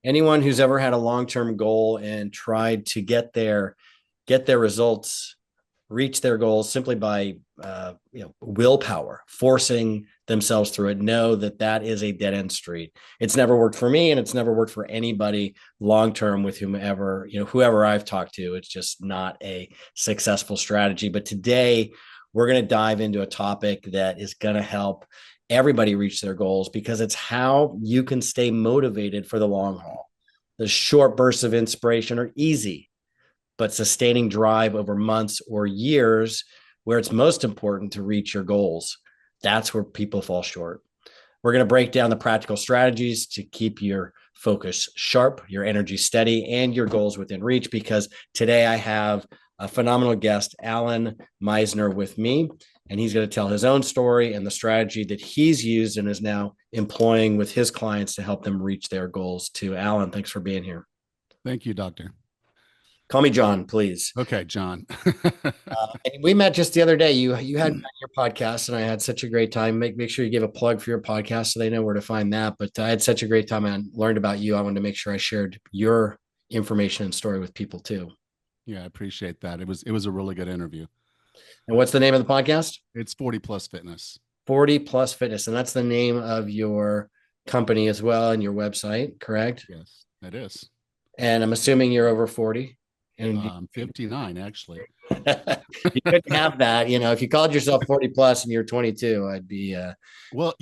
Anyone who's ever had a long-term goal and tried to get their results, reach their goals simply by willpower, forcing themselves through it, know that that is a dead end street. It's never worked for me, and it's never worked for anybody long term with whoever I've talked to. It's just not a successful strategy. But today we're going to dive into a topic that is going to help everybody reach their goals because it's how you can stay motivated for the long haul. The short bursts of inspiration are easy, but sustaining drive over months or years, where it's most important to reach your goals, that's where people fall short. We're going to break down the practical strategies to keep your focus sharp, your energy steady, and your goals within reach. Because today I have a phenomenal guest, Allan Misner, with me, and he's going to tell his own story and the strategy that he's used and is now employing with his clients to help them reach their goals too. Allan, thanks for being here. Thank you, doctor. Call me John, please. Okay, John. And we met just the other day. You had me on your podcast, and I had such a great time. Make sure you give a plug for your podcast so they know where to find that. But I had such a great time and learned about you. I wanted to make sure I shared your information and story with people too. Yeah, I appreciate that. It was a really good interview. And what's the name of the podcast? It's 40 plus fitness. 40 Plus Fitness, and that's the name of your company as well and your website, correct? Yes, it is. And I'm assuming you're over 40. And 59 actually. you couldn't have that. If you called yourself 40 plus and you're 22, I'd be Well,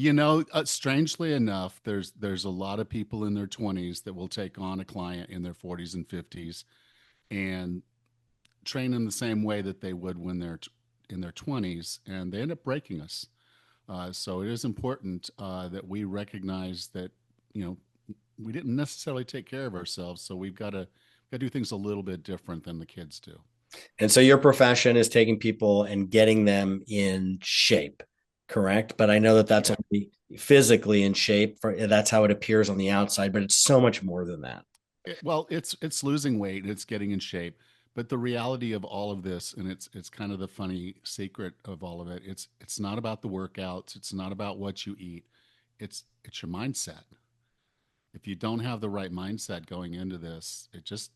strangely enough, there's a lot of people in their 20s that will take on a client in their 40s and 50s and train in the same way that they would when they're in their 20s, and they end up breaking us. So it is important that we recognize that you know we didn't necessarily take care of ourselves, so we've got to do things a little bit different than the kids do. And so your profession is taking people and getting them in shape, correct? But I know that that's Yeah. only physically in shape. That's how it appears on the outside, but it's so much more than that. Well, it's losing weight and it's getting in shape, but the reality of all of this, and it's kind of the funny secret of all of it. It's not about the workouts. It's not about what you eat. It's your mindset. If you don't have the right mindset going into this, it just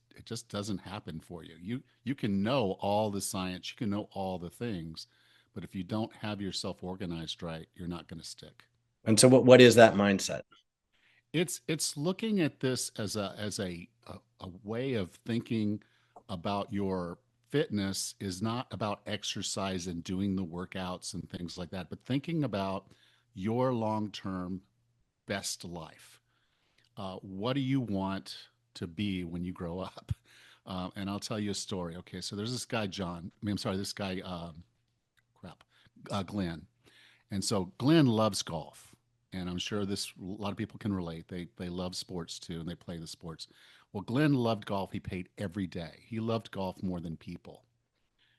doesn't happen for you. You can know all the science, you can know all the things, but if you don't have yourself organized right, you're not going to stick. And so what is that mindset? It's looking at this as a way of thinking about your fitness is not about exercise and doing the workouts and things like that, but thinking about your long-term best life. What do you want to be when you grow up? And I'll tell you a story. Okay, so there's this guy, John. I mean, I'm sorry, this guy, crap, Glenn. And so Glenn loves golf, and I'm sure this a lot of people can relate. They love sports too, and they play the sports. Well, Glenn loved golf. He played every day. He loved golf more than people.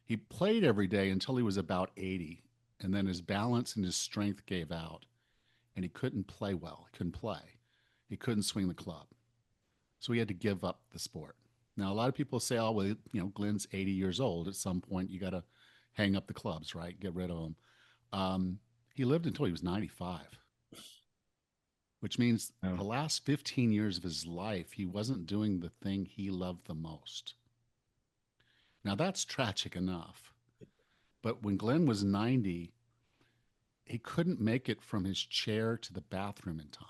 He played every day until he was about 80, and then his balance and his strength gave out, and he couldn't play well. He couldn't play. He couldn't swing the club. So he had to give up the sport. Now, a lot of people say, oh, well, Glenn's 80 years old. At some point, you got to hang up the clubs, right? Get rid of them. He lived until he was 95, which means Oh. the last 15 years of his life, he wasn't doing the thing he loved the most. Now, that's tragic enough. But when Glenn was 90, he couldn't make it from his chair to the bathroom in time.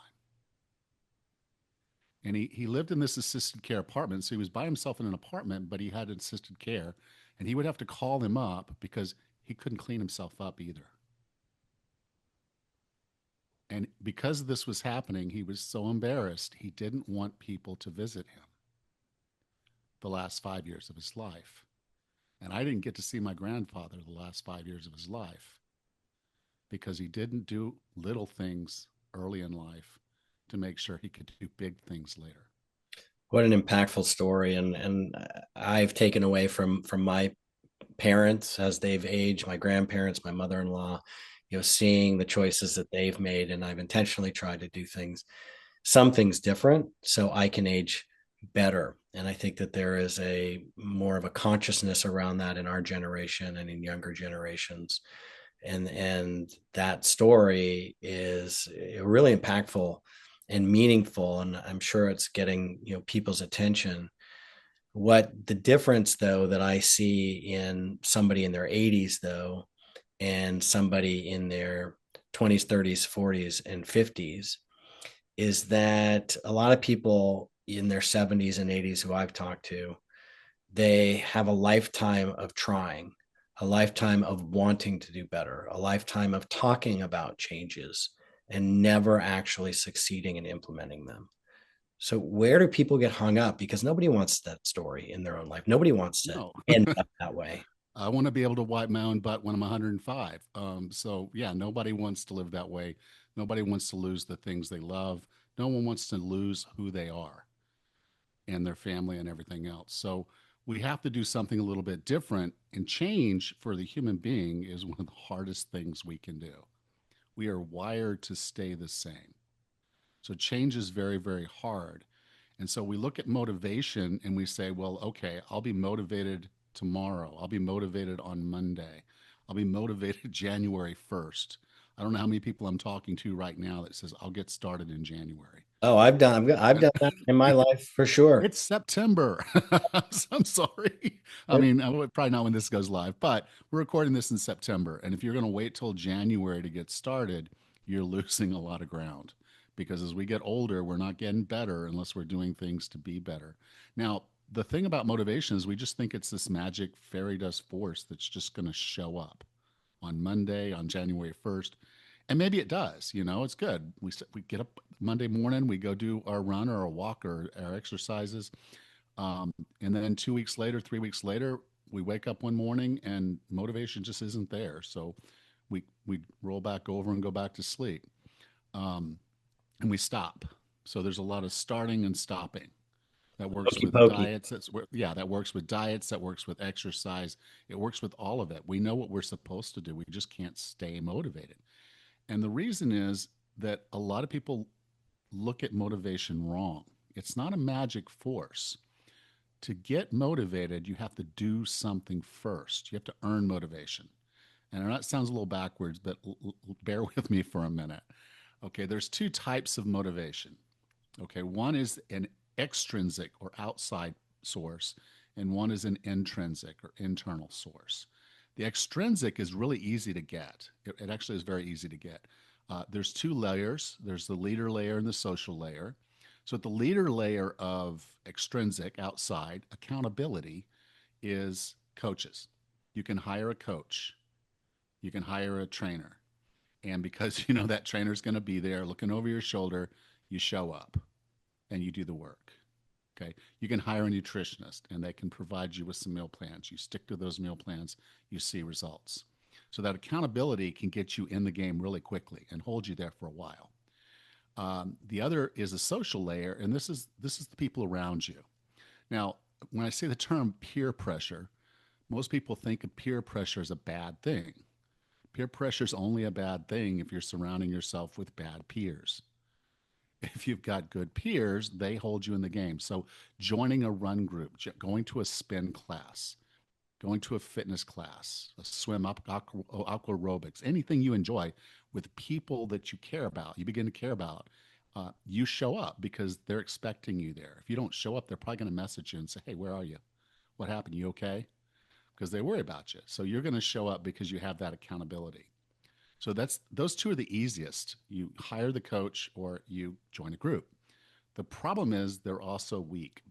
And he lived in this assisted care apartment. So he was by himself in an apartment, but he had assisted care. And he would have to call him up because he couldn't clean himself up either. And because this was happening, he was so embarrassed, he didn't want people to visit him the last 5 years of his life. And I didn't get to see my grandfather the last 5 years of his life because he didn't do little things early in life to make sure he could do big things later. What an impactful story. And I've taken away from my parents as they've aged, my grandparents, my mother-in-law, seeing the choices that they've made. And I've intentionally tried to do some things different so I can age better. And I think that there is a more of a consciousness around that in our generation and in younger generations. And that story is really impactful. and meaningful, and I'm sure it's getting, people's attention. What the difference though that I see in somebody in their 80s though and somebody in their 20s, 30s, 40s, and 50s is that a lot of people in their 70s and 80s who I've talked to, they have a lifetime of trying, a lifetime of wanting to do better, a lifetime of talking about changes and never actually succeeding in implementing them. So where do people get hung up? Because nobody wants that story in their own life. Nobody wants to No. end up that way. I want to be able to wipe my own butt when I'm 105. So yeah, nobody wants to live that way. Nobody wants to lose the things they love. No one wants to lose who they are and their family and everything else. So we have to do something a little bit different. And change for the human being is one of the hardest things we can do. We are wired to stay the same. So change is very, very hard. And so we look at motivation and we say, well, okay, I'll be motivated tomorrow. I'll be motivated on Monday. I'll be motivated January 1st. I don't know how many people I'm talking to right now that says I'll get started in January. Oh, I've done that in my life for sure. It's September. I'm sorry. I mean, probably not when this goes live, but we're recording this in September. And if you're going to wait till January to get started, you're losing a lot of ground because as we get older, we're not getting better unless we're doing things to be better. Now, the thing about motivation is we just think it's this magic fairy dust force that's just going to show up on Monday, on January 1st. And maybe it does, it's good. We get up Monday morning, we go do our run or our walk or our exercises. And then 2 weeks later, 3 weeks later, we wake up one morning and motivation just isn't there. So we roll back over and go back to sleep. Um, and we stop. So there's a lot of starting and stopping. That works Hokey with pokey. diets. That works with diets. That works with exercise. It works with all of it. We know what we're supposed to do. We just can't stay motivated. And the reason is that a lot of people look at motivation wrong. It's not a magic force. To get motivated, you have to do something first. You have to earn motivation. And I know it sounds a little backwards, but bear with me for a minute. Okay, there's two types of motivation. Okay, one is an extrinsic or outside source, and one is an intrinsic or internal source. The extrinsic is really easy to get. It actually is very easy to get. There's two layers. There's the leader layer and the social layer. So at the leader layer of extrinsic, outside, accountability is coaches. You can hire a coach. You can hire a trainer. And because you know that trainer's going to be there looking over your shoulder, you show up and you do the work. Okay. You can hire a nutritionist and they can provide you with some meal plans. You stick to those meal plans, you see results. So that accountability can get you in the game really quickly and hold you there for a while. The other is a social layer, and this is the people around you. Now, when I say the term peer pressure, most people think of peer pressure as a bad thing. Peer pressure is only a bad thing if you're surrounding yourself with bad peers. If you've got good peers, they hold you in the game. So, joining a run group, going to a spin class, going to a fitness class, a swim, aqua aerobics, anything you enjoy with people that you care about, you begin to care about, you show up because they're expecting you there. If you don't show up, they're probably going to message you and say, hey, where are you? What happened? You okay? Because they worry about you. So you're going to show up because you have that accountability. So that's those two are the easiest. You hire the coach or you join a group. The problem is they're also weak.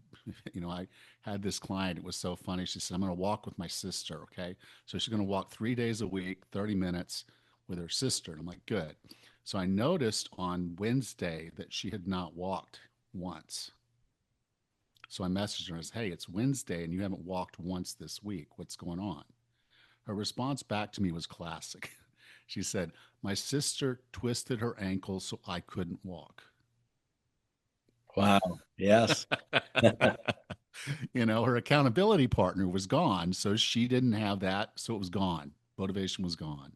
I had this client, it was so funny. She said, I'm going to walk with my sister. Okay. So she's going to walk 3 days a week, 30 minutes with her sister. And I'm like, good. So I noticed on Wednesday that she had not walked once. So I messaged her and said, hey, it's Wednesday and you haven't walked once this week. What's going on? Her response back to me was classic. She said, my sister twisted her ankle so I couldn't walk. Wow. Yes. Her accountability partner was gone. So she didn't have that. So it was gone. Motivation was gone.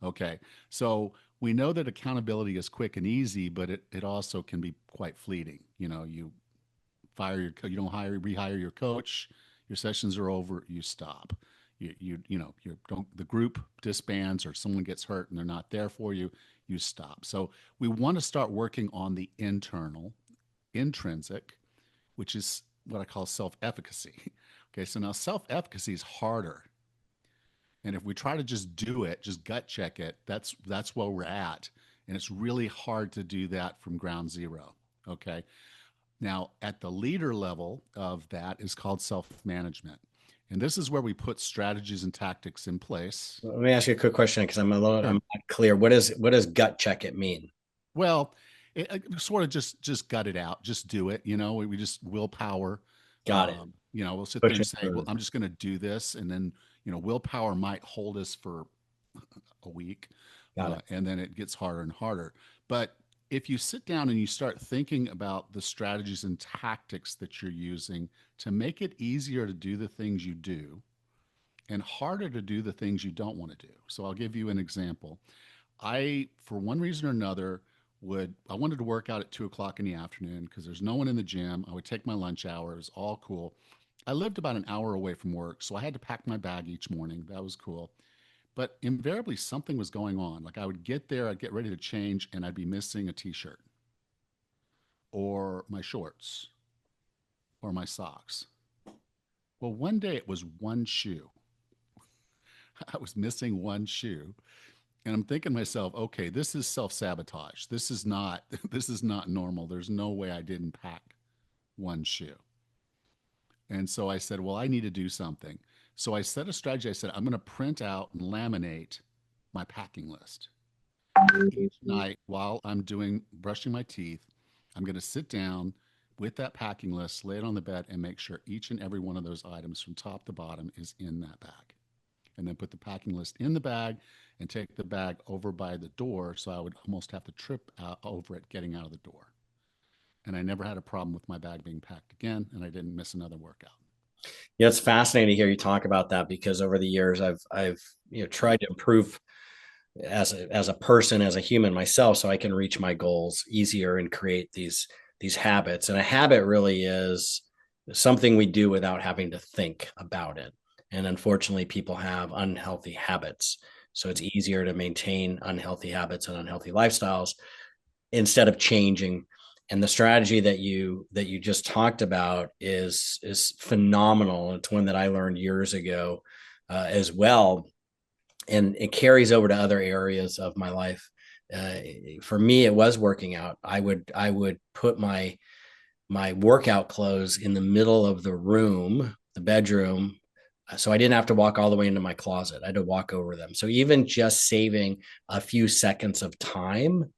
Okay. So we know that accountability is quick and easy, but it also can be quite fleeting. You you don't rehire your coach, your sessions are over, you stop. You don't, the group disbands or someone gets hurt and they're not there for you, you stop. So we want to start working on the internal, intrinsic, which is what I call self efficacy. Okay, so now self efficacy is harder. And if we try to just do it, just gut check it, that's where we're at. And it's really hard to do that from ground zero. Okay. Now, at the leader level of that is called self management. And this is where we put strategies and tactics in place. Let me ask you a quick question because I'm Sure. not clear. What does gut check it mean? Well, sort of just gut it out, just do it. We just willpower. Got it. We'll sit there and Pushing say, well, through. I'm just going to do this, and then willpower might hold us for a week, Got it. and then it gets harder and harder. But if you sit down and you start thinking about the strategies and tactics that you're using to make it easier to do the things you do and harder to do the things you don't want to do. So I'll give you an example. For one reason or another, I wanted to work out at 2 o'clock in the afternoon because there's no one in the gym. I would take my lunch hour. It was all cool. I lived about an hour away from work, so I had to pack my bag each morning. That was cool. But invariably, something was going on. Like I would get there, I'd get ready to change, and I'd be missing a t shirt or my shorts or my socks. Well, one day it was one shoe. I was missing one shoe. And I'm thinking to myself, okay, this is self-sabotage. This is not this is not normal. There's no way I didn't pack one shoe. And so I said, well, I need to do something. So I set a strategy. I said, I'm going to print out and laminate my packing list. And each night while I'm doing brushing my teeth, I'm going to sit down with that packing list, lay it on the bed, and make sure each and every one of those items from top to bottom is in that bag. And then put the packing list in the bag and take the bag over by the door. So I would almost have to trip over it getting out of the door. And I never had a problem with my bag being packed again, and I didn't miss another workout. Yeah, it's fascinating to hear you talk about that because over the years I've tried to improve as a person, as a human myself, so I can reach my goals easier and create these habits. And a habit really is something we do without having to think about it. And unfortunately, people have unhealthy habits. So it's easier to maintain unhealthy habits and unhealthy lifestyles instead of changing. And the strategy that you just talked about is phenomenal. It's one that I learned years ago as well, and it carries over to other areas of my life. Uh, for me, it was working out. I would put my workout clothes in the middle of the room, the bedroom, so I didn't have to walk all the way into my closet. I had to walk over them. So even just saving a few seconds of time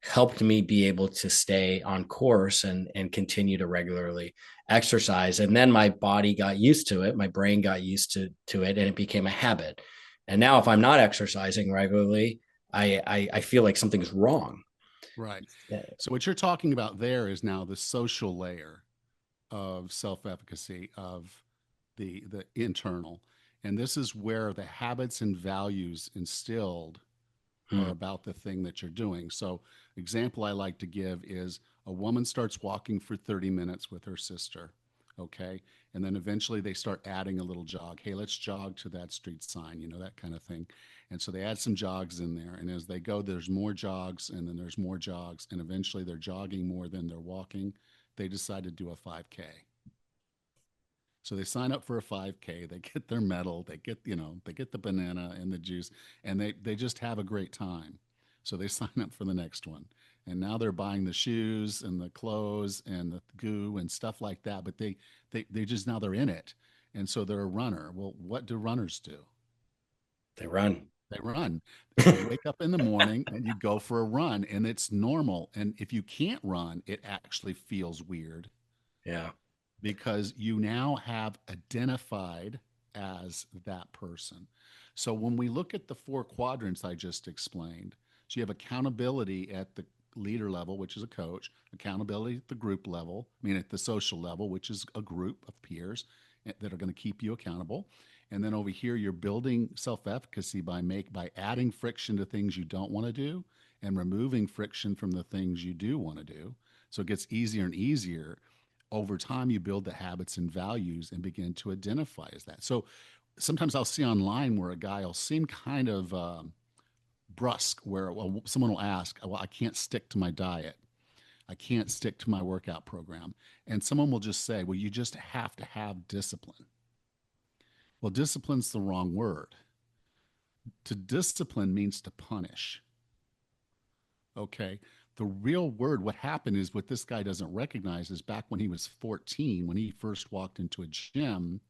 helped me be able to stay on course and continue to regularly exercise. And then my body got used to it, my brain got used to it, and it became a habit. And now if I'm not exercising regularly, I feel like something's wrong. Right. So what you're talking about there is now the social layer of self-efficacy of the internal. And this is where the habits and values instilled are Hmm. about the thing that you're doing. So, example I like to give is a woman starts walking for 30 minutes with her sister, okay? And then eventually they start adding a little jog. Hey, let's jog to that street sign, that kind of thing. And so they add some jogs in there. And as they go, there's more jogs, and then there's more jogs. And eventually they're jogging more than they're walking. They decide to do a 5K. So they sign up for a 5K, they get their medal, they get the banana and the juice, and they just have a great time. So they sign up for the next one. And now they're buying the shoes and the clothes and the goo and stuff like that, but they just now they're in it. And so they're a runner. Well, what do runners do? They run. They run. You wake up in the morning and you go for a run, and it's normal. And if you can't run, it actually feels weird Yeah. because you now have identified as that person. So when we look at the four quadrants I just explained, so you have accountability at the leader level, which is a coach, accountability at the group level, I mean at the social level, which is a group of peers that are going to keep you accountable. And then over here, you're building self-efficacy by adding friction to things you don't want to do and removing friction from the things you do want to do. So it gets easier and easier. Over time, you build the habits and values and begin to identify as that. So sometimes I'll see online where a guy will seem kind of brusque where, well, someone will ask, well, I can't stick to my diet. I can't stick to my workout program. And someone will just say, well, you just have to have discipline. Well, discipline's the wrong word. To discipline means to punish. Okay. The real word, what happened is what this guy doesn't recognize is back when he was 14, when he first walked into a gym,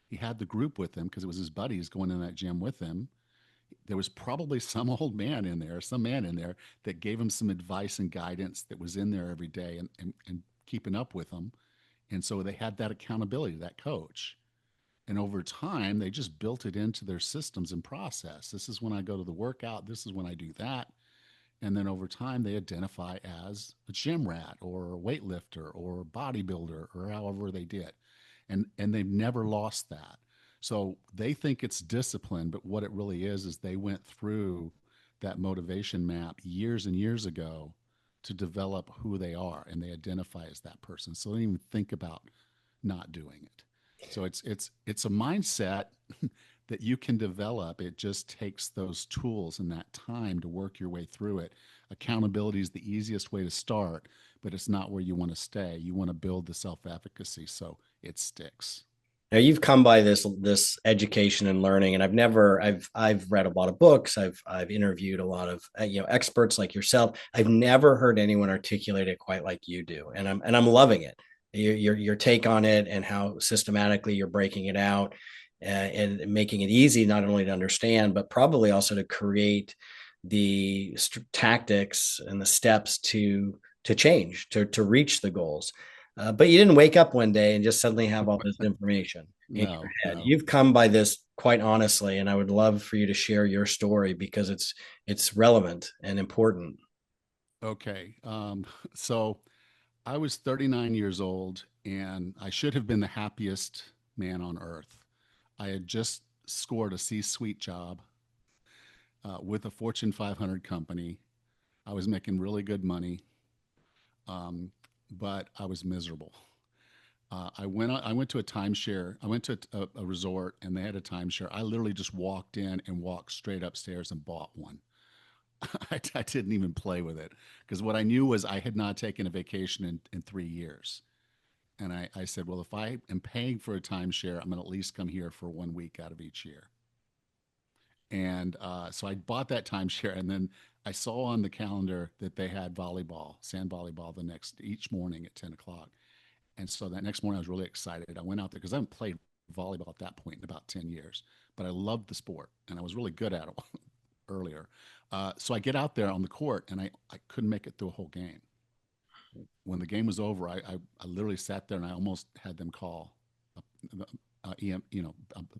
he had the group with him because it was his buddies going in that gym with him. There was probably some old man in there, some man in there that gave him some advice and guidance that was in there every day and keeping up with him. And so they had that accountability, that coach. And over time, they just built it into their systems and process. This is when I go to the workout. This is when I do that. And then over time, they identify as a gym rat or a weightlifter or bodybuilder or however they did. And they've never lost that. So they think it's discipline, but what it really is they went through that motivation map years and years ago to develop who they are and they identify as that person. So they don't even think about not doing it. So it's a mindset that you can develop. It just takes those tools and that time to work your way through it. Accountability is the easiest way to start, but it's not where you want to stay. You want to build the self-efficacy so it sticks. Now you've come by this education and learning, and I've read a lot of books. I've interviewed a lot of experts like yourself. I've never heard anyone articulate it quite like you do, and I'm loving it. Your take on it and how systematically you're breaking it out and making it easy not only to understand but probably also to create the tactics and the steps to change to reach the goals. But you didn't wake up one day and just suddenly have all this information in your No, head. no. You've come by this quite honestly, and I would love for you to share your story because it's relevant and important. Okay. So I was 39 years old and I should have been the happiest man on earth. I had just scored a C suite job with a Fortune 500 company. I was making really good money, um, but I was miserable. I went to a timeshare. I went to a resort and they had a timeshare. I literally just walked in and walked straight upstairs and bought one. I didn't even play with it because what I knew was I had not taken a vacation in 3 years. And I said, well, if I am paying for a timeshare, I'm going to at least come here for 1 week out of each year. And so I bought that timeshare, and then I saw on the calendar that they had volleyball, sand volleyball, each morning at 10 o'clock. And so that next morning, I was really excited. I went out there because I haven't played volleyball at that point in about 10 years, but I loved the sport and I was really good at it earlier. So I get out there on the court and I couldn't make it through a whole game. When the game was over, I literally sat there and I almost had them call a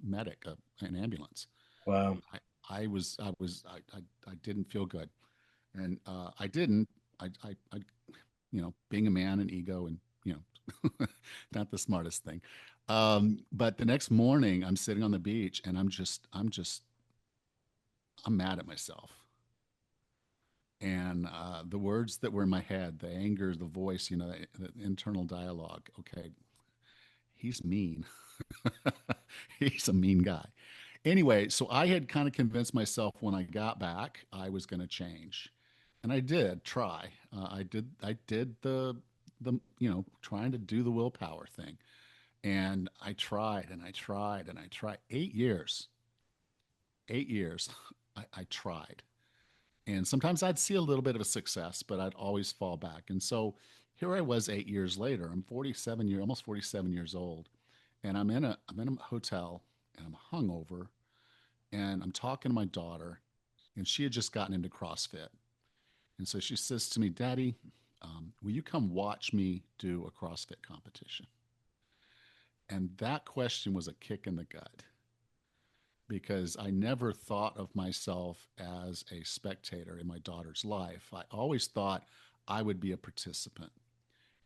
medic, an ambulance. Wow. I didn't feel good, and I didn't. Being a man and ego and not the smartest thing. But the next morning, I'm sitting on the beach and I'm mad at myself. And the words that were in my head, the anger, the voice, the internal dialogue. Okay, he's mean. He's a mean guy. Anyway, so I had kind of convinced myself when I got back I was going to change, and I did try. I did the trying to do the willpower thing, and I tried and I tried and I tried 8 years. 8 years, I tried, and sometimes I'd see a little bit of a success, but I'd always fall back. And so here I was 8 years later. I'm almost 47 years old, and I'm in a hotel and I'm hungover and I'm talking to my daughter, and she had just gotten into CrossFit. And so she says to me, Daddy, will you come watch me do a CrossFit competition? And that question was a kick in the gut because I never thought of myself as a spectator in my daughter's life. I always thought I would be a participant.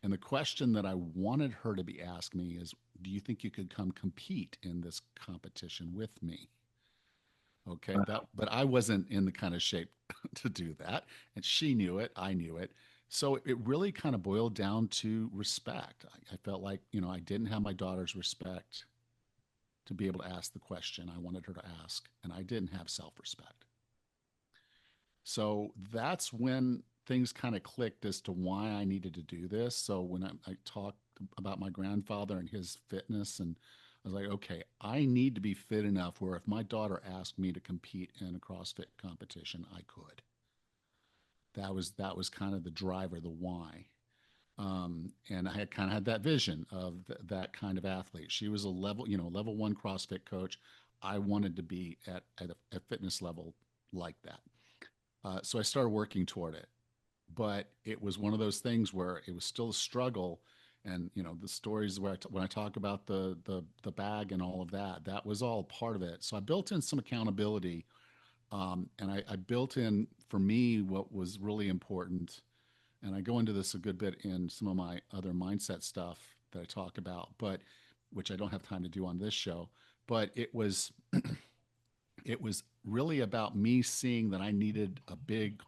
And the question that I wanted her to be asking me is, do you think you could come compete in this competition with me? Okay, but I wasn't in the kind of shape to do that, and she knew it. I knew it. So it really kind of boiled down to respect. I felt like I didn't have my daughter's respect to be able to ask the question I wanted her to ask, and I didn't have self-respect. So that's when things kind of clicked as to why I needed to do this. So when I talked about my grandfather and his fitness, and I was like, okay, I need to be fit enough where if my daughter asked me to compete in a CrossFit competition, I could. That was kind of the driver, the why. And I had kind of had that vision of that kind of athlete. She was a level one CrossFit coach. I wanted to be at a fitness level like that. So I started working toward it, but it was one of those things where it was still a struggle. And the stories where when I talk about the bag and all of that, that was all part of it. So I built in some accountability, and I built in for me what was really important. And I go into this a good bit in some of my other mindset stuff that I talk about, but which I don't have time to do on this show. But it was really about me seeing that I needed a big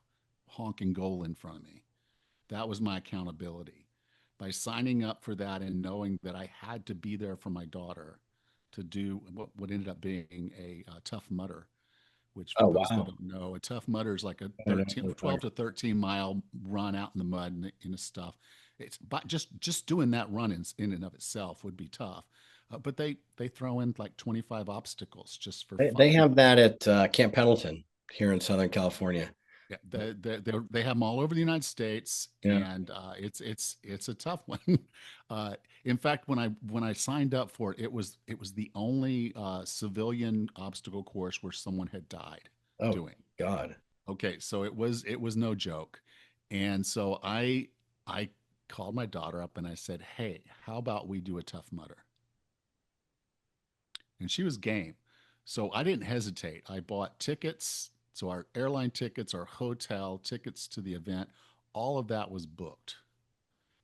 honking goal in front of me. That was my accountability. By signing up for that and knowing that I had to be there for my daughter to do what ended up being a Tough Mudder, which for Oh, those that wow. don't know, a Tough Mudder is like a I don't know. 12 to 13 mile run out in the mud and the stuff. It's but just doing that run in and of itself would be tough. But they throw in like 25 obstacles just for They fun. have that at Camp Pendleton here in Southern California. Yeah, they have them all over the United States, Yeah. and it's a tough one. In fact, when I signed up for it, it was the only civilian obstacle course where someone had died Oh, doing. God. Okay, so it was no joke, and so I called my daughter up and I said, "Hey, how about we do a Tough Mudder?" And she was game. So I didn't hesitate. I bought tickets. So our airline tickets, our hotel tickets to the event, all of that was booked.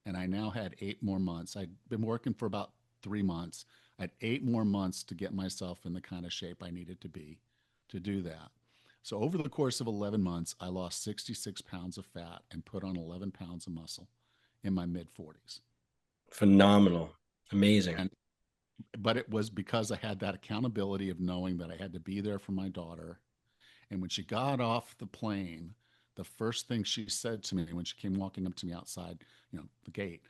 And I now had 8 more months. I'd been working for about 3 months. I had 8 more months to get myself in the kind of shape I needed to be to do that. So over the course of 11 months, I lost 66 pounds of fat and put on 11 pounds of muscle in my mid 40s. Phenomenal. Amazing. And but it was because I had that accountability of knowing that I had to be there for my daughter. And when she got off the plane, the first thing she said to me when she came walking up to me outside, the gate,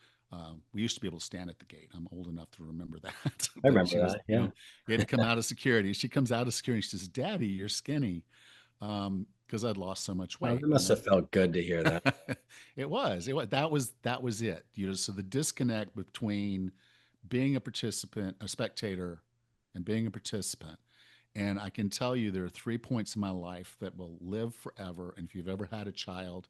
we used to be able to stand at the gate. I'm old enough to remember that. I But remember she was, that. Yeah. you had to come out of security. She comes out of security. She says, "Daddy, you're skinny." Because I'd lost so much Oh, weight. that must have felt good to hear that. It was that was it. So the disconnect between being a participant, a spectator, and being a participant. And I can tell you there are 3 points in my life that will live forever. And if you've ever had a child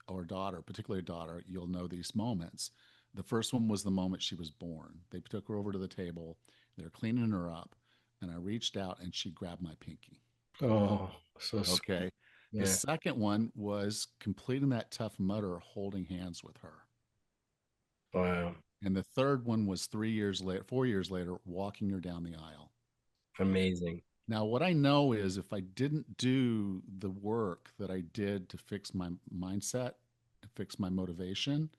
or a daughter, particularly a daughter, you'll know these moments. The first one was the moment she was born. They took her over to the table, they're cleaning her up, and I reached out and she grabbed my pinky. Oh, so sweet. Okay. The Yeah. second one was completing that Tough Mudder holding hands with her. Wow. And the third one was 3 years later, 4 years later, walking her down the aisle. Amazing. Now, what I know is if I didn't do the work that I did to fix my mindset, to fix my motivation,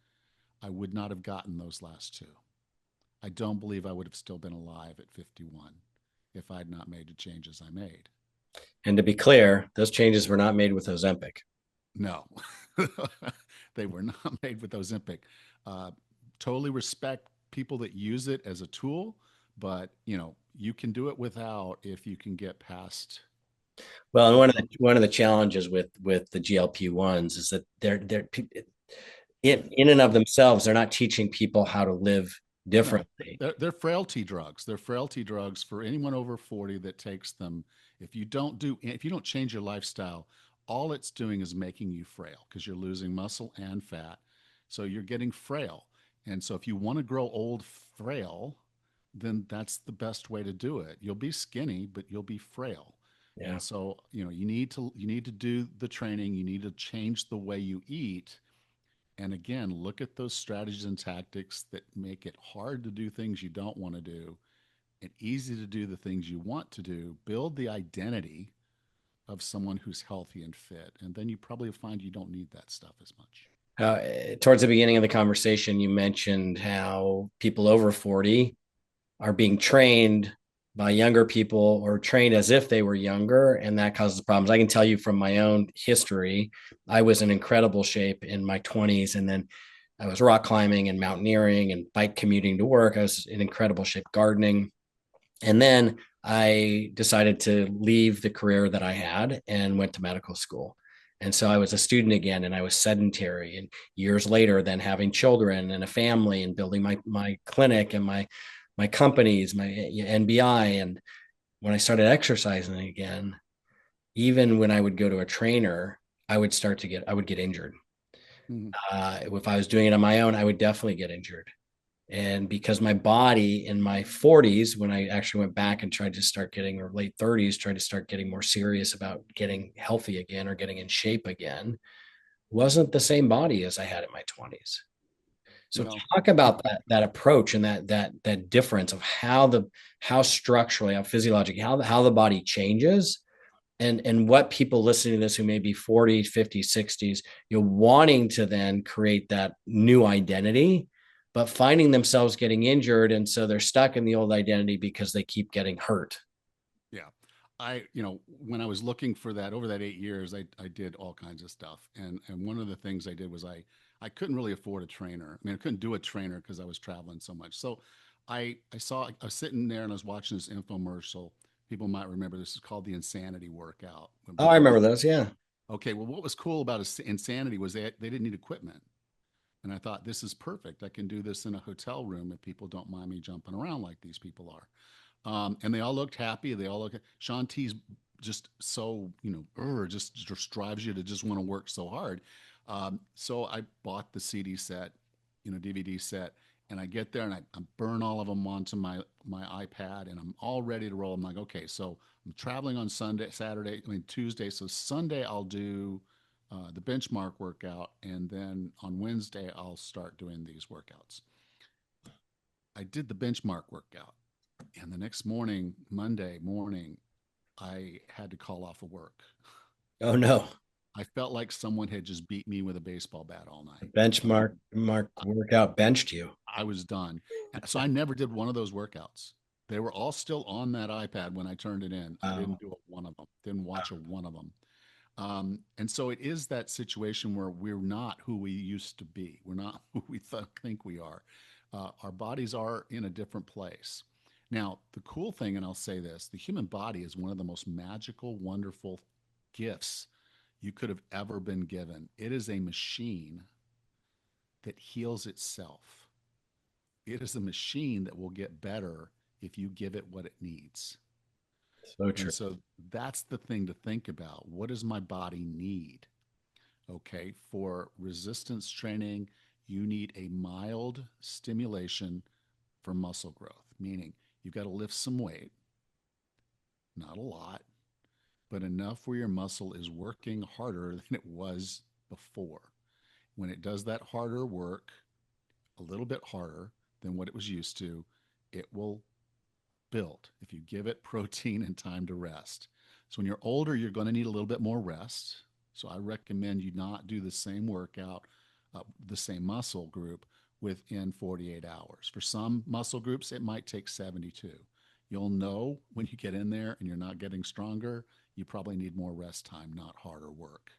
I would not have gotten those last two. I don't believe I would have still been alive at 51 if I had not made the changes I made. And to be clear, those changes were not made with Ozempic. No, they were not made with Ozempic. Uh, totally respect people that use it as a tool, but you can do it without if you can get past Well, and the one of the challenges with the GLP-1s is that they're in and of themselves, they're not teaching people how to live no, differently. they're frailty drugs. They're frailty drugs for anyone over 40 that takes them. If you don't change your lifestyle, all it's doing is making you frail because you're losing muscle and fat. So you're getting frail. And so if you want to grow old frail, then that's the best way to do it. You'll be skinny, but you'll be frail. Yeah. And so, you need to do the training, you need to change the way you eat. And again, look at those strategies and tactics that make it hard to do things you don't want to do and easy to do the things you want to do. Build the identity of someone who's healthy and fit. And then you probably find you don't need that stuff as much. Towards the beginning of the conversation, you mentioned how people over 40 are being trained by younger people or trained as if they were younger, and that causes problems. I can tell you from my own history, I was in incredible shape in my 20s, and then I was rock climbing and mountaineering and bike commuting to work. I was in incredible shape gardening. And then I decided to leave the career that I had and went to medical school. And so I was a student again, and I was sedentary. And years later, then having children and a family and building my clinic and my companies, my NBI. And when I started exercising again, even when I would go to a trainer, I would get injured. Mhm. If I was doing it on my own, I would definitely get injured. And because my body in my 40s, when I actually went back and tried to start getting, or late 30s, tried to start getting more serious about getting healthy again or getting in shape again, wasn't the same body as I had in my 20s. So Well, talk about that approach and that difference of how structurally, how physiologically, how the body changes, and what people listening to this who may be 40s, 50s, 60s, wanting to then create that new identity, but finding themselves getting injured. And so they're stuck in the old identity because they keep getting hurt. yeah. When I was looking for that over that 8 years, I did all kinds of stuff. And one of the things I did was I couldn't really afford a trainer. I mean, I couldn't do a trainer because I was traveling so much. So I was sitting there and I was watching this infomercial. People might remember this is called the Insanity Workout. When Oh, I people remember those. Yeah. Okay, well, what was cool about Insanity was they didn't need equipment. And I thought, this is perfect. I can do this in a hotel room if people don't mind me jumping around like these people are. And they all looked happy. They all look. Sean T's just so just drives you to just want to work so hard. So I bought the CD set, DVD set, and I get there and I burn all of them onto my iPad, and I'm all ready to roll. I'm like, okay, so I'm traveling on Tuesday. So Sunday I'll do the benchmark workout, and then on Wednesday I'll start doing these workouts. I did the benchmark workout. And the next morning, Monday morning, I had to call off of work. Oh no. I felt like someone had just beat me with a baseball bat all The night. benchmark mark workout benched you. I was done. And so I never did one of those workouts. They were all still on that iPad when I turned it in. I Wow. didn't do one of them, didn't watch a one of them. And so it is that situation where we're not who we used to be. We're not who we think we are. Our bodies are in a different place. Now, the cool thing, and I'll say this, the human body is one of the most magical, wonderful gifts you could have ever been given. It is a machine that heals itself. It is a machine that will get better if you give it what it needs. So And true. so that's the thing to think about. What does my body need? Okay, for resistance training, you need a mild stimulation for muscle growth, meaning you've got to lift some weight, not a lot, but enough where your muscle is working harder than it was before. When it does that harder work, a little bit harder than what it was used to, it will build if you give it protein and time to rest. So when you're older, you're going to need a little bit more rest. So I recommend you not do the same workout, the same muscle group within 48 hours. For some muscle groups, it might take 72. You'll know when you get in there and you're not getting stronger, you probably need more rest time, not harder work.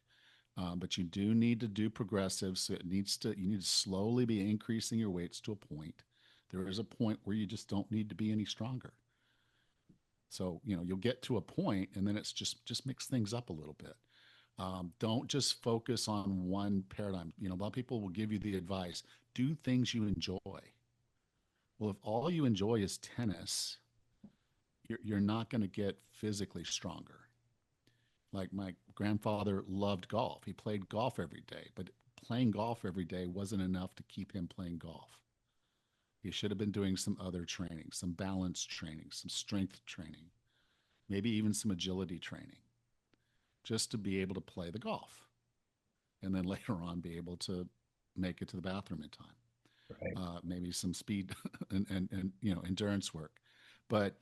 But you do need to do progressive. So you need to slowly be increasing your weights to a point. There is a point where you just don't need to be any stronger. So, you'll get to a point and then it's just mix things up a little bit. Don't just focus on one paradigm. A lot of people will give you the advice, do things you enjoy. Well, if all you enjoy is tennis, you're not going to get physically stronger. Like my grandfather loved golf. He played golf every day, but playing golf every day wasn't enough to keep him playing golf. He should have been doing some other training, some balance training, some strength training, maybe even some agility training, just to be able to play the golf and then later on be able to make it to the bathroom in time. Right. Maybe some speed and endurance work. But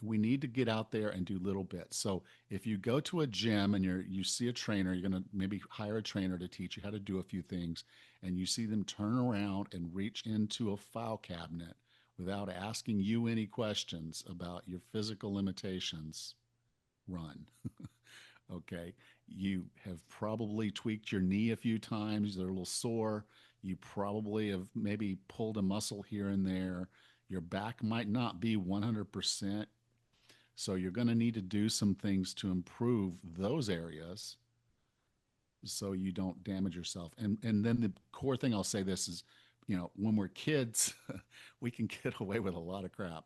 we need to get out there and do little bits. So if you go to a gym and you see a trainer, you're going to maybe hire a trainer to teach you how to do a few things, and you see them turn around and reach into a file cabinet without asking you any questions about your physical limitations, run. Okay. You have probably tweaked your knee a few times. They're a little sore. You probably have maybe pulled a muscle here and there. Your back might not be 100%. So you're going to need to do some things to improve those areas so you don't damage yourself. And then the core thing I'll say this is, when we're kids, we can get away with a lot of crap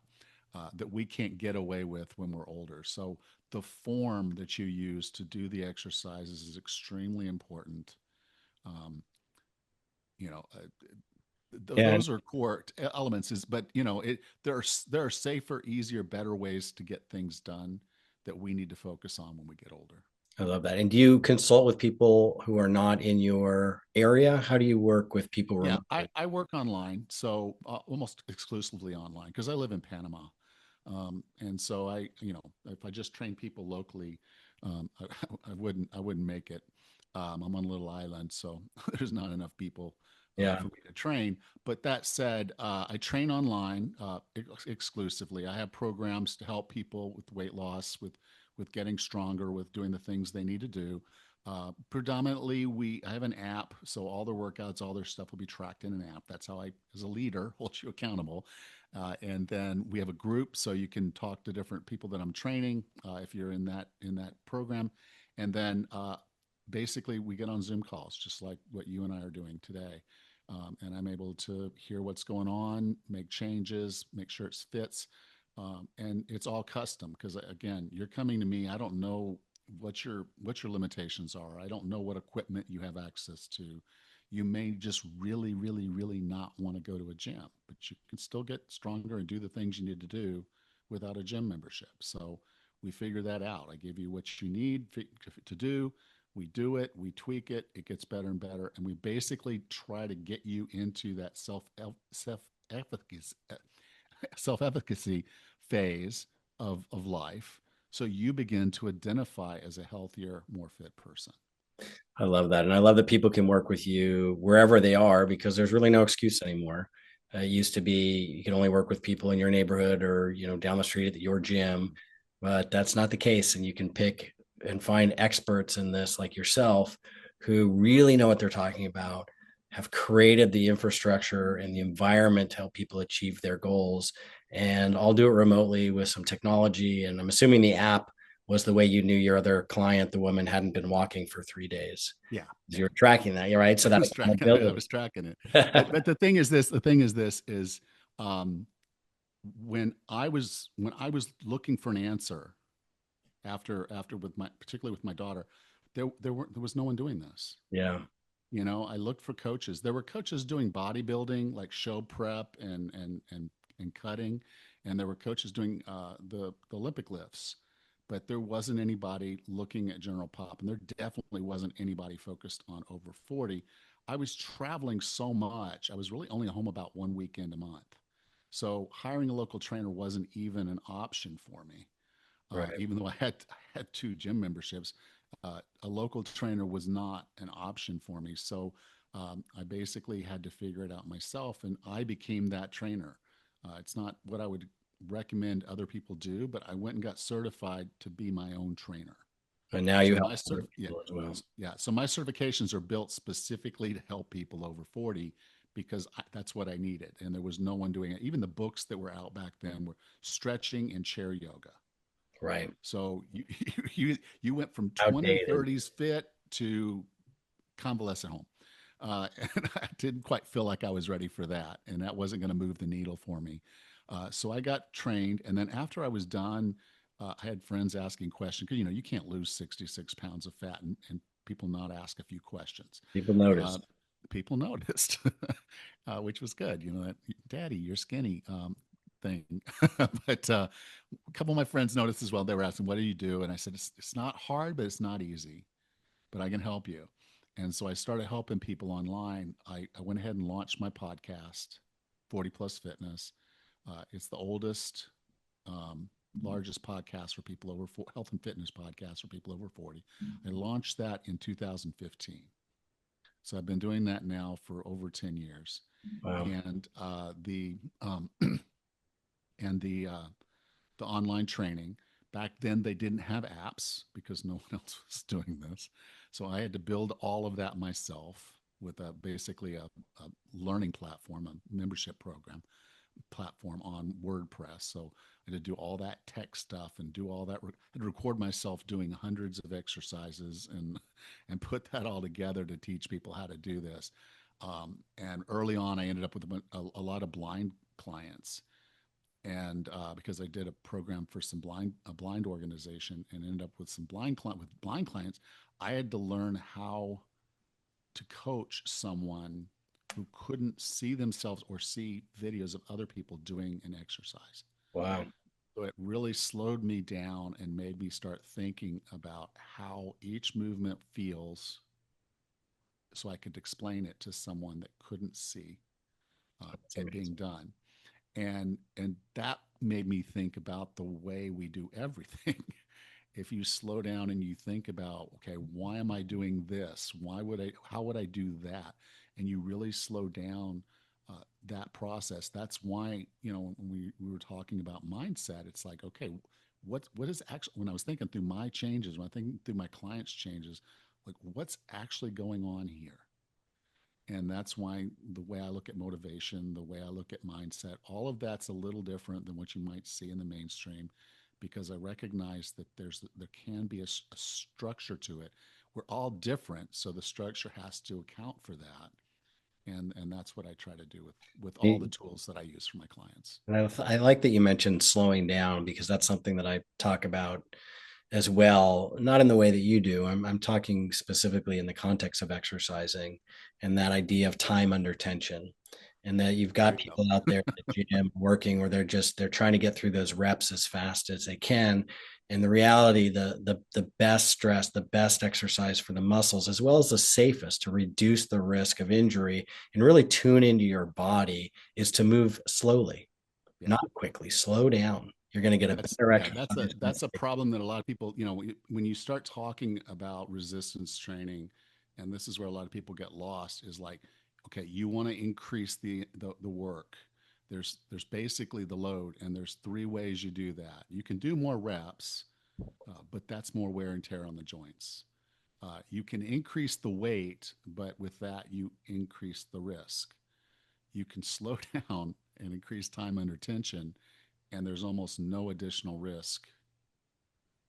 that we can't get away with when we're older. So the form that you use to do the exercises is extremely important. Um, you know, uh, Yeah, those are core elements. But there are safer, easier, better ways to get things done that we need to focus on when we get older. I love that. And do you consult with people who are not in your area? How do you work with people Yeah, I, remotely? I work online, so almost exclusively online because I live in Panama. And so if I just train people locally, I wouldn't make it. I'm on a little island, so there's not enough people Yeah. for me to train. But that said, I train online exclusively. I have programs to help people with weight loss, with getting stronger, with doing the things they need to do. Predominantly, I have an app, so all their workouts, all their stuff will be tracked in an app. That's how I, as a leader, hold you accountable. And then we have a group, so you can talk to different people that I'm training if you're in that program. And then basically, we get on Zoom calls, just like what you and I are doing today. And I'm able to hear what's going on, make changes, make sure it fits. And it's all custom because again, you're coming to me. I don't know what your limitations are. I don't know what equipment you have access to. You may just really, really, really not want to go to a gym, but you can still get stronger and do the things you need to do without a gym membership. So we figure that out. I give you what you need to do. We do it, we tweak it, it gets better and better, and we basically try to get you into that self efficacy phase of life, so you begin to identify as a healthier, more fit person. I love that. And I love that people can work with you wherever they are because there's really no excuse anymore. It used to be you can only work with people in your neighborhood or, down the street at your gym, but that's not the case. And you can pick and find experts in this like yourself who really know what they're talking about, have created the infrastructure and the environment to help people achieve their goals. And I'll do it remotely with some technology. And I'm assuming the app was the way you knew your other client, the woman, hadn't been walking for 3 days. Yeah, yeah. You're tracking that, you're right. So I that's was tracking. I accountability. was tracking it. But the thing is this. The thing is this is um, when I was looking for an answer after with my particularly with my daughter, there was no one doing this. Yeah. I looked for coaches. There were coaches doing bodybuilding, like show prep and cutting, and there were coaches doing the Olympic lifts. But there wasn't anybody looking at general pop, and there definitely wasn't anybody focused on over 40. I was traveling so much; I was really only home about one weekend a month. So hiring a local trainer wasn't even an option for me, Right. even though I had two gym memberships. A local trainer was not an option for me. So I basically had to figure it out myself, and I became that trainer. It's not what I would recommend other people do, but I went and got certified to be my own trainer. And now you So help my other yeah, people as well. yeah. So my certifications are built specifically to help people over 40 because that's what I needed, and there was no one doing it. Even the books that were out back then were stretching and chair yoga. Right. So you went from 20, Outdated. 30s fit to convalescent home. And I didn't quite feel like I was ready for that. And that wasn't going to move the needle for me. So I got trained. And then after I was done, I had friends asking questions because, you can't lose 66 pounds of fat and people not ask a few questions. People Uh, noticed. People noticed, which was good. That daddy, you're skinny thing. But a couple of my friends noticed as well. They were asking, "What do you do?" And I said, "It's not hard, but it's not easy. But I can help you." And so I started helping people online. I went ahead and launched my podcast, 40 Plus Fitness. It's the oldest, um, largest podcast for people over health and fitness podcast for people over 40. I launched that in 2015. So I've been doing that now for over 10 years. Wow. And the and the online training. Back then, they didn't have apps because no one else was doing this. So I had to build all of that myself with basically a learning platform, a membership program platform on WordPress. So I had to do all that tech stuff and do all that. I had to record myself doing hundreds of exercises and put that all together to teach people how to do this. And early on, I ended up with a lot of blind clients, and because I did a program for a blind organization, and ended up with some blind clients, I had to learn how to coach someone who couldn't see themselves or see videos of other people doing an exercise. Wow. So it really slowed me down and made me start thinking about how each movement feels so I could explain it to someone that couldn't see That's it being amazing. done. And that made me think about the way we do everything. If you slow down and you think about, okay, why am I doing this? How would I do that? And you really slow down that process. That's why, when we were talking about mindset, it's like, okay, what is actually, when I was thinking through my changes, when I think through my clients' changes, like what's actually going on here? And that's why the way I look at motivation, the way I look at mindset, all of that's a little different than what you might see in the mainstream, because I recognize that there can be a structure to it. We're all different, so the structure has to account for that. And that's what I try to do with all the tools that I use for my clients. And I like that you mentioned slowing down because that's something that I talk about as well, not in the way that you do. I'm talking specifically in the context of exercising and that idea of time under tension. And that you've There got you go. people out there at the gym working where they're trying to get through those reps as fast as they can. And the reality, the best stress, the best exercise for the muscles, as well as the safest to reduce the risk of injury and really tune into your body, is to move slowly, Yeah. not quickly. Slow down. You're going to get a That's better yeah, exercise. that's a problem that a lot of people, when you start talking about resistance training, and this is where a lot of people get lost, is like, okay, you want to increase the work. There's basically the load, and there's three ways you do that. You can do more reps, but that's more wear and tear on the joints. You can increase the weight, but with that you increase the risk. You can slow down and increase time under tension, and there's almost no additional risk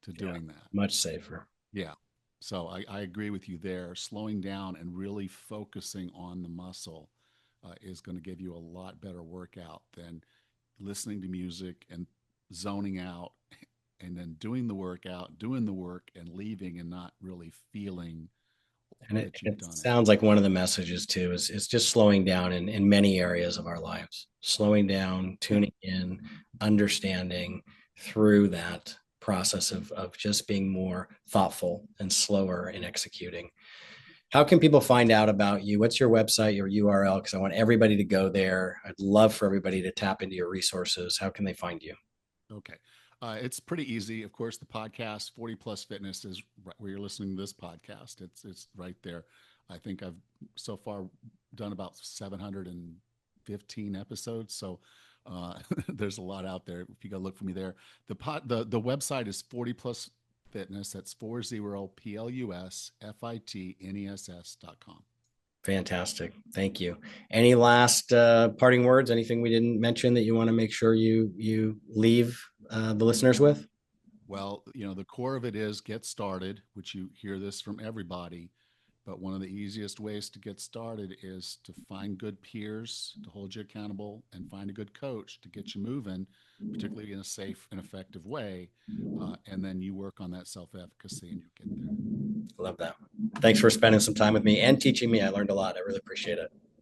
to Yeah, doing that. much safer. Yeah. So I agree with you there. Slowing down and really focusing on the muscle is going to give you a lot better workout than listening to music and zoning out and then doing the workout, doing the work and leaving and not really feeling And that you've it done it. sounds like one of the messages too is just slowing down in many areas of our lives, slowing down, tuning in, understanding through that process of just being more thoughtful and slower in executing. How can people find out about you? What's your website, your URL? Because I want everybody to go there. I'd love for everybody to tap into your resources. How can they find you? Okay. It's pretty easy. Of course, the podcast 40 Plus Fitness is right where you're listening to this podcast. It's right there. I think I've so far done about 715 episodes. So there's a lot out there. If you go look for me there, the website is 40 Plus Fitness. That's 40PlusFitness.com. Fantastic. Thank you. Any last parting words? Anything we didn't mention that you want to make sure you leave the listeners with? Well, the core of it is get started, which you hear this from everybody. But one of the easiest ways to get started is to find good peers to hold you accountable and find a good coach to get you moving, particularly in a safe and effective way. And then you work on that self efficacy and you'll get there. Love that. Thanks for spending some time with me and teaching me. I learned a lot. I really appreciate it.